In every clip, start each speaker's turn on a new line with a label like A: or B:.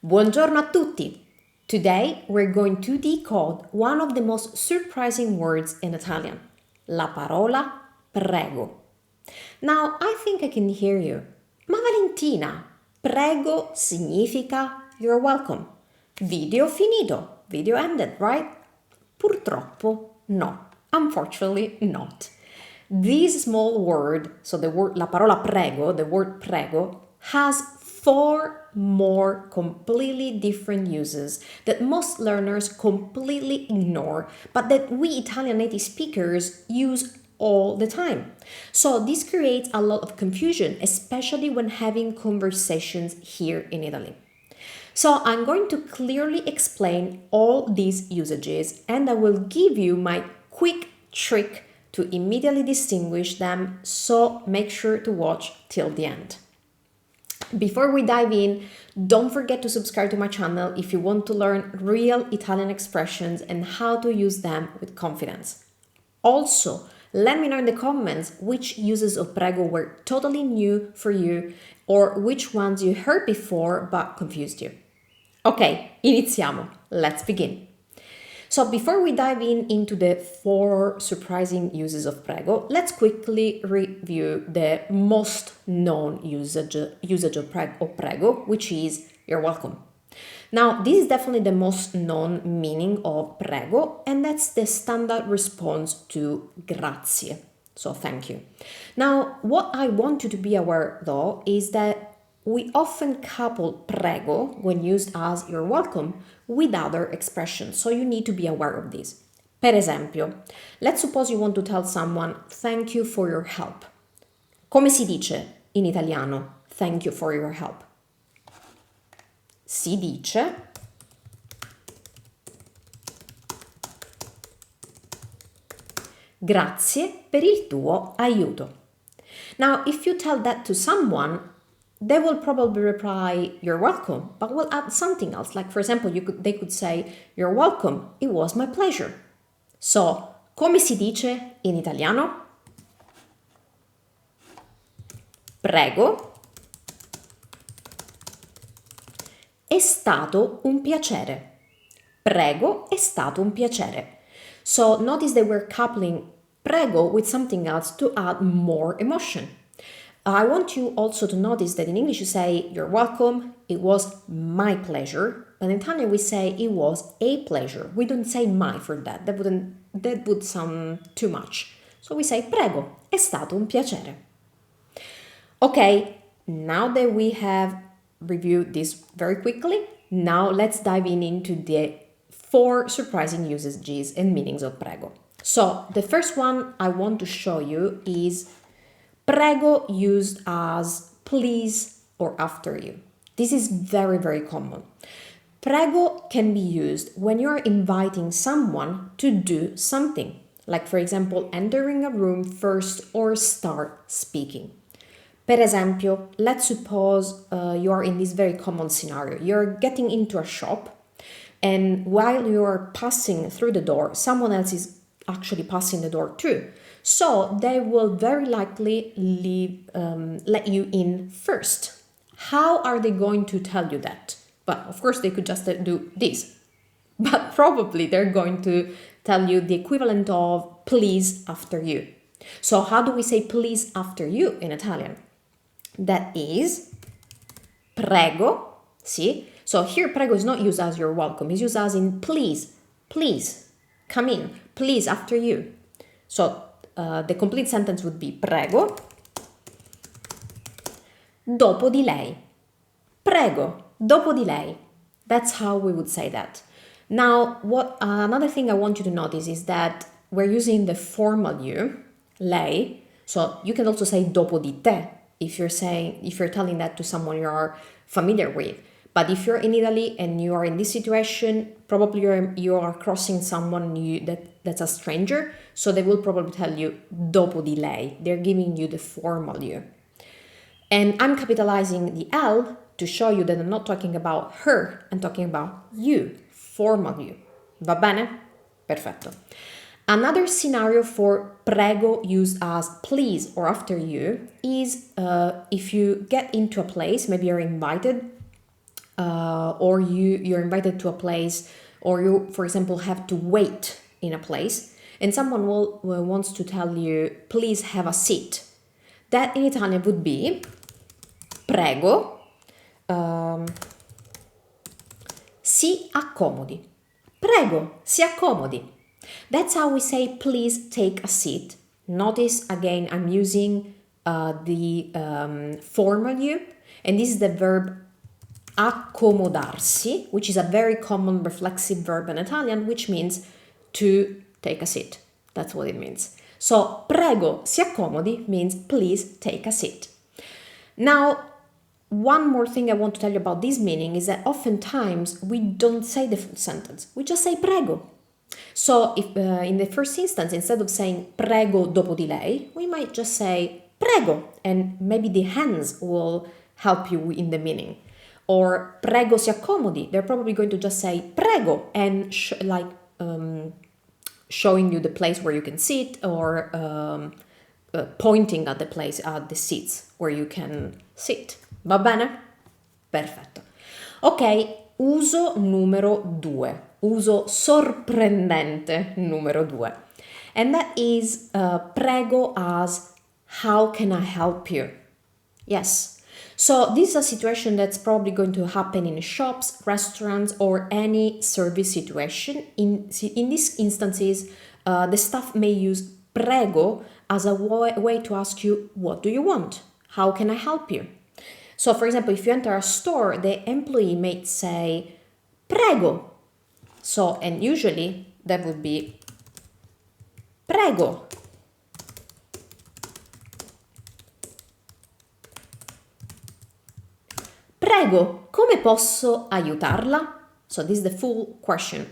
A: Buongiorno a tutti! Today we're going to decode one of the most surprising words in Italian, la parola prego. Now I think I can hear you. Ma Valentina, prego significa you're welcome. Video finito, video ended, right? Purtroppo no, unfortunately not. This small word, so the word la parola prego, the word prego, has 4 more completely different uses that most learners completely ignore, but that we Italian native speakers use all the time. So this creates a lot of confusion, especially when having conversations here in Italy. So I'm going to clearly explain all these usages, and I will give you my quick trick to immediately distinguish them, so make sure to watch till the end. Before we dive in, don't forget to subscribe to my channel if you want to learn real Italian expressions and how to use them with confidence. Also, let me know in the comments which uses of prego were totally new for you or which ones you heard before but confused you. Ok, iniziamo. Let's begin. So before we dive into the 4 surprising uses of prego, let's quickly review the most known usage of prego, which is you're welcome. Now, this is definitely the most known meaning of prego, and that's the standard response to grazie, so thank you. Now, what I want you to be aware, though, is that we often couple prego, when used as you're welcome, with other expressions, so you need to be aware of this. Per esempio, let's suppose you want to tell someone, thank you for your help. Come si dice in italiano, thank you for your help? Si dice grazie per il tuo aiuto. Now, if you tell that to someone, they will probably reply, you're welcome, but will add something else. Like, for example, they could say, you're welcome, it was my pleasure. So, come si dice in italiano? Prego. È stato un piacere. Prego, è stato un piacere. So, notice that we're coupling prego with something else to add more emotion. I want you also to notice that in English you say, you're welcome, it was my pleasure, but in Italian we say it was a pleasure. We don't say my for that, that would sound too much. So we say, prego, è stato un piacere. Okay, now that we have reviewed this very quickly, now let's dive into the 4 surprising usages and meanings of prego. So the first one I want to show you is prego used as please or after you. This is very, very common. Prego can be used when you're inviting someone to do something, like for example, entering a room first or start speaking. Per esempio, let's suppose you're in this very common scenario. You're getting into a shop, and while you're passing through the door, someone else is actually passing the door too. So they will very likely let you in first. How are they going to tell you that? Well, of course, they could just do this. But probably they're going to tell you the equivalent of please after you. So how do we say please after you in Italian? That is prego. See? So here prego is not used as you're welcome. It's used as in please, please, come in, please after you. So the complete sentence would be prego, dopo di lei. Prego, dopo di lei. That's how we would say that. Now, another thing I want you to notice is that we're using the formal you, lei. So you can also say dopo di te if you're telling that to someone you are familiar with. But if you're in Italy and you are in this situation, probably you are crossing someone that's a stranger, so they will probably tell you dopo di lei. They're giving you the formal you. And I'm capitalizing the L to show you that I'm not talking about her, I'm talking about you, formal you. Va bene? Perfetto. Another scenario for prego used as please or after you is if you get into a place, maybe you're invited or you're invited to a place, or you, for example, have to wait in a place, and someone wants to tell you, please have a seat. That in Italian would be prego, si accomodi. Prego, si accomodi. That's how we say please take a seat. Notice again, I'm using the formal you, and this is the verb accomodarsi, which is a very common reflexive verb in Italian, which means to take a seat. That's what it means. So, prego si accomodi means please take a seat. Now, one more thing I want to tell you about this meaning is that oftentimes we don't say the full sentence. We just say prego. So, if in the first instance, instead of saying prego dopo di lei, we might just say prego, and maybe the hands will help you in the meaning. Or prego si accomodi, they're probably going to just say prego and showing you the place where you can sit, or pointing at the place, at the seats where you can sit. Va bene? Perfetto. Ok, uso numero 2. Uso sorprendente numero 2. And that is prego as how can I help you? Yes. So this is a situation that's probably going to happen in shops, restaurants, or any service situation. In these instances, the staff may use prego as a way to ask you, what do you want? How can I help you? So, for example, if you enter a store, the employee may say, prego. So, and usually that would be prego. Prego, come posso aiutarla? So this is the full question.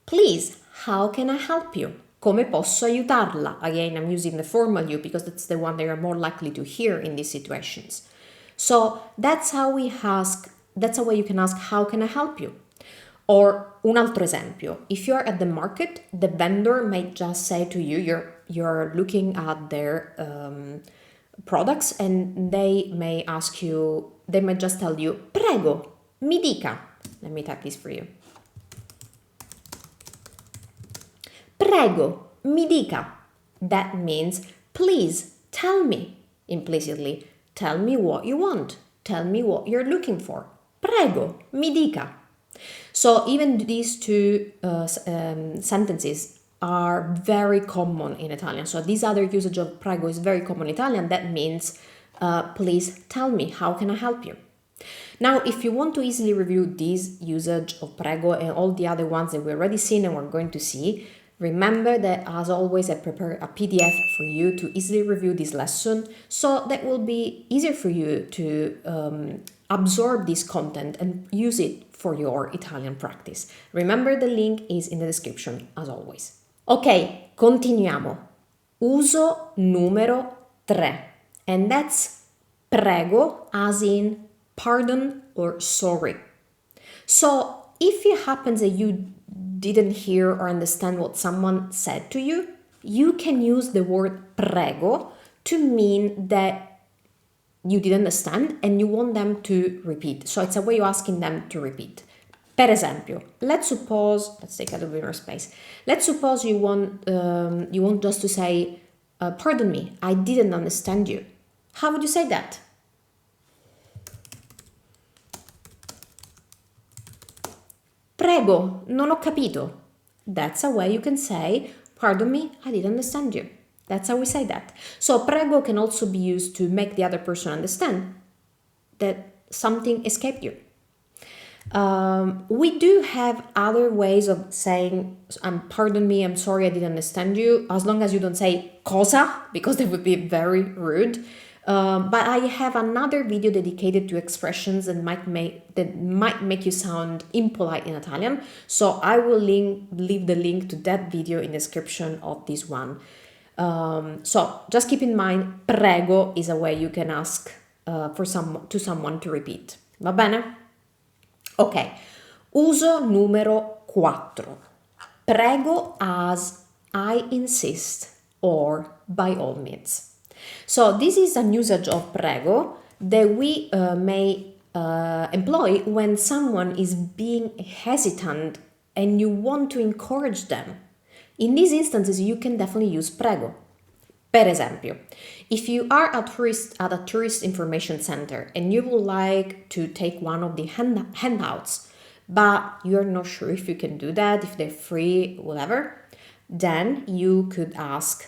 A: Please, how can I help you? Come posso aiutarla? Again, I'm using the formal you because that's the one that you're more likely to hear in these situations. So that's how we ask, that's a way you can ask, how can I help you? Or un altro esempio, if you're at the market, the vendor might just say to you, you're looking at their products, and they may ask you, they might just tell you, prego, mi dica. Let me type this for you. Prego, mi dica. That means, please, tell me, implicitly. Tell me what you want. Tell me what you're looking for. Prego, mi dica. So even these two sentences are very common in Italian. So this other usage of prego is very common in Italian. That means, please tell me, how can I help you? Now, if you want to easily review this usage of prego and all the other ones that we've already seen and we're going to see, remember that, as always, I prepare a PDF for you to easily review this lesson, so that will be easier for you to absorb this content and use it for your Italian practice. Remember, the link is in the description, as always. Ok, continuiamo. Uso numero 3, and that's prego as in pardon or sorry. So if it happens that you didn't hear or understand what someone said to you, you can use the word prego to mean that you didn't understand and you want them to repeat. So it's a way of asking them to repeat. Per esempio, let's take a little bit more space. Let's suppose you want just to say, pardon me, I didn't understand you. How would you say that? Prego, non ho capito. That's a way you can say, pardon me, I didn't understand you. That's how we say that. So prego can also be used to make the other person understand that something escaped you. We do have other ways of saying, pardon me, I'm sorry, I didn't understand you, as long as you don't say cosa, because that would be very rude. But I have another video dedicated to expressions that might make you sound impolite in Italian. So I will leave the link to that video in the description of this one. So just keep in mind, prego is a way you can ask to someone to repeat. Va bene? Ok, uso numero 4. Prego as I insist or by all means. So this is a usage of prego that we may employ when someone is being hesitant and you want to encourage them. In these instances, you can definitely use prego. Per esempio, if you are at a tourist information center and you would like to take one of the handouts, but you're not sure if you can do that, if they're free, whatever, then you could ask,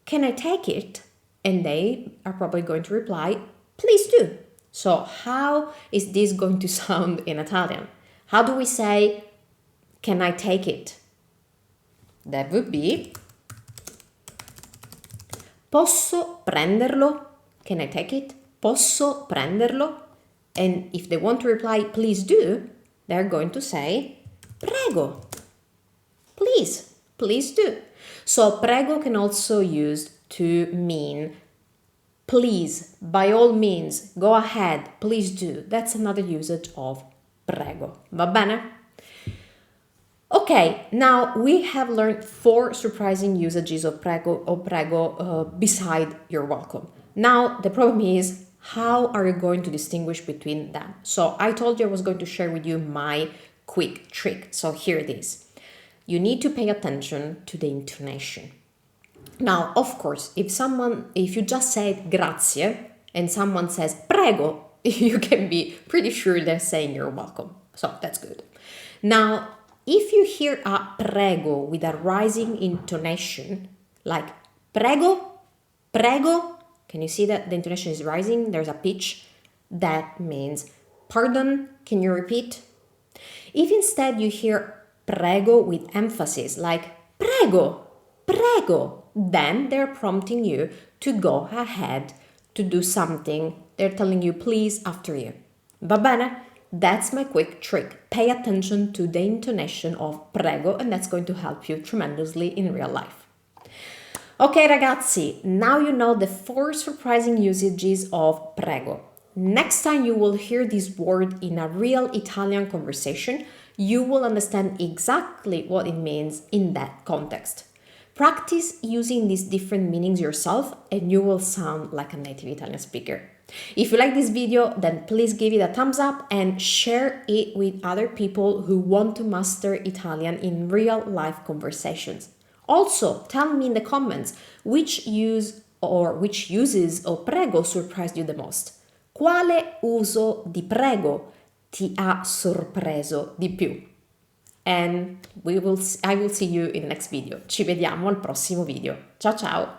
A: can I take it? And they are probably going to reply, please do. So how is this going to sound in Italian? How do we say, can I take it? That would be, posso prenderlo? Can I take it? Posso prenderlo? And if they want to reply, please do, they're going to say, prego. Please, please do. So prego can also use to mean please, by all means, go ahead, please do. That's another usage of prego. Va bene? Okay, now we have learned 4 surprising usages of prego beside you're welcome. Now the problem is, how are you going to distinguish between them? So I told you I was going to share with you my quick trick. So here it is. You need to pay attention to the intonation. Now, of course, if you just said grazie and someone says prego, you can be pretty sure they're saying you're welcome. So that's good. Now, if you hear a prego with a rising intonation, like prego, prego, can you see that the intonation is rising? There's a pitch. That means, pardon, can you repeat? If instead you hear prego with emphasis, like prego, prego, then they're prompting you to go ahead to do something. They're telling you, please, after you. Va bene? That's my quick trick. Pay attention to the intonation of prego, and that's going to help you tremendously in real life. Okay, ragazzi, now you know the 4 surprising usages of prego. Next time you will hear this word in a real Italian conversation, you will understand exactly what it means in that context. Practice using these different meanings yourself and you will sound like a native Italian speaker. If you like this video, then please give it a thumbs up and share it with other people who want to master Italian in real life conversations. Also, tell me in the comments which uses of prego surprised you the most. Quale uso di prego ti ha sorpreso di più? And I will see you in the next video. Ci vediamo al prossimo video. Ciao ciao!